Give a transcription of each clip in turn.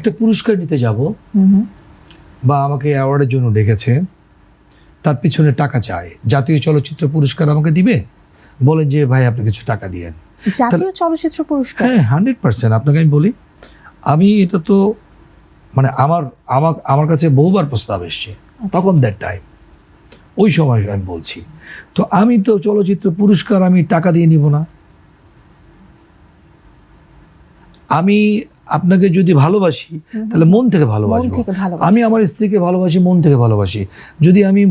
একটা পুরস্কার নিতে যাব বা আমাকে অ্যাওয়ার্ডের জন্য ডেকেছে, তার পিছনে টাকা চায়, জাতীয় চলচ্চিত্র পুরস্কার আমাকে দিবে, বলে যে ভাই আপনি কিছু টাকা দিয়েন। জাতীয় চলচ্চিত্র পুরস্কার? হ্যাঁ, 100%। আপনাকে আমি বলি, আমি এটা তো মানে আমার কাছে বহুবার প্রস্তাব এসছে তখন, দ্যাট টাইম, ওই সময় আমি বলছি। তো আমি তো চলচ্চিত্র পুরস্কার আমি টাকা দিয়ে নিব না। আমি আপনাকে যদি ভালোবাসি তাহলে মন থেকে ভালোবাসবো। আমি আমার স্ত্রীকে ভালোবাসি, মন থেকে ভালোবাসি। যদি আমি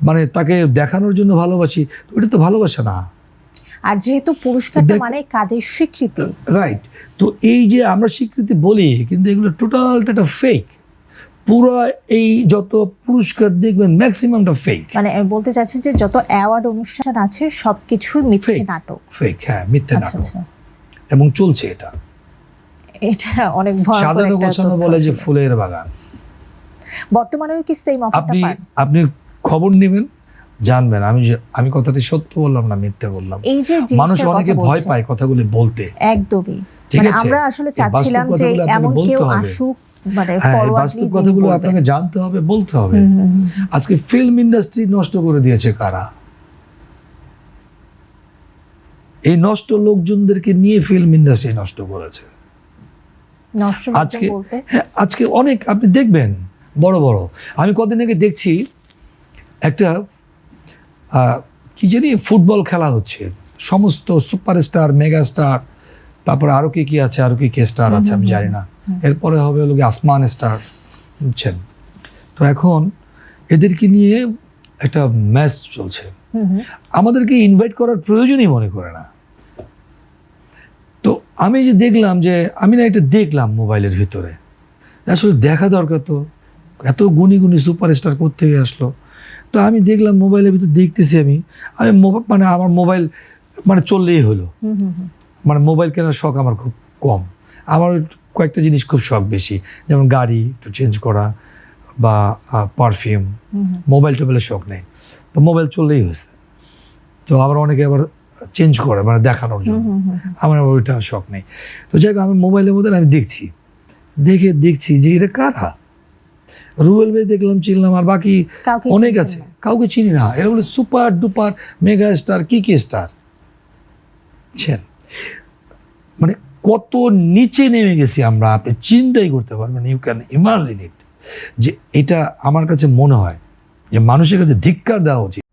মানে তাকে দেখানোর জন্য ভালোবাসি, তো এটা তো ভালোবাসা না। আর যেহেতু পুরস্কারটা মানে কাজের স্বীকৃতি, রাইট। তো এই যে আমরা স্বীকৃতি বলি, কিন্তু এগুলো টোটালটা একটা ফেক। পুরো এই যত পুরস্কার দেখবেন ম্যাক্সিমামটা ফেক। মানে বলতে চাচ্ছেন যে যত অ্যাওয়ার্ড অনুষ্ঠান আছে সবকিছু মিথ্যে নাটক। ফেক, হ্যাঁ, মিথ্যে নাটক। এবং চলছে এটা অনেক ভয়ঙ্কর। সাজানো গোছানো বলে যে ফুলের বাগান। বর্তমানেও কি সেম অফারটা পান? আপনি খবর নেবেন, জানবেন আমি কথাটি সত্য বললাম না মিথ্যে বললাম। এই যে মানুষ অনেকে ভয় পায় কথাগুলি বলতে। একদমই। মানে আমরা আসলে চাচ্ছিলাম যে এমন কেউ আসুক, মানে বাস্তব কথাগুলো আপনাকে জানতে হবে, বলতে হবে। আজকে ফিল্ম ইন্ডাস্ট্রি নষ্ট করে দিয়েছে কারা? এই নষ্ট লোকজনদেরকে নিয়ে ফিল্ম ইন্ডাস্ট্রি নষ্ট করেছে। আজকে অনেক আপনি দেখবেন বড় বড়, আমি কদিন আগে দেখছি একটা কি জানি ফুটবল খেলা হচ্ছে, সমস্ত সুপারস্টার, মেগাস্টার, তারপরে আরো কি আছে, আরো কি স্টার আছে আমি জানি না, এরপরে হবে হলো আসমান স্টার, বুঝছেন? তো এখন এদেরকে নিয়ে একটা ম্যাচ চলছে, আমাদেরকে ইনভাইট করার প্রয়োজনই মনে করে না। তো আমি যে দেখলাম, যে আমি না এটা দেখলাম মোবাইলের ভিতরে, আসলে দেখা দরকার, তো এত গুণী গুণী সুপারস্টার কোত্থেকে আসলো? তো আমি দেখলাম মোবাইলের ভিতরে দেখতেছি, আমি মানে আমার মোবাইল মানে চললেই হলো। মানে মোবাইল কেনার শখ আমার খুব কম, আমার কয়েকটা জিনিস খুব শখ বেশি, যেমন গাড়ি একটু চেঞ্জ করা বা পারফিউম। মোবাইল টোবাইলের শখ নেই, তো মোবাইল চললেই হয়েছে। তো আবার অনেকে আবার চেঞ্জ করে মানে দেখানোর জন্য, আমার ওইটা শখ নেই। তো যাই হোক, আমি মোবাইলের মধ্যে আমি দেখছি যে এটা কারা। রুবেল ভাই দেখলাম, চিনলাম, আর বাকি অনেক আছে, কাউকে চিনি না। এরা বলে সুপার ডুপার মেগা স্টার, কি স্টার। মানে কত নিচে নেমে গেছি আমরা, আপনি চিন্তাই করতে পারবেন, ইউ ক্যান ইমাজিন ইট। যে এটা আমার কাছে মনে হয় যে মানুষের কাছে ধিক্কার দেওয়া উচিত।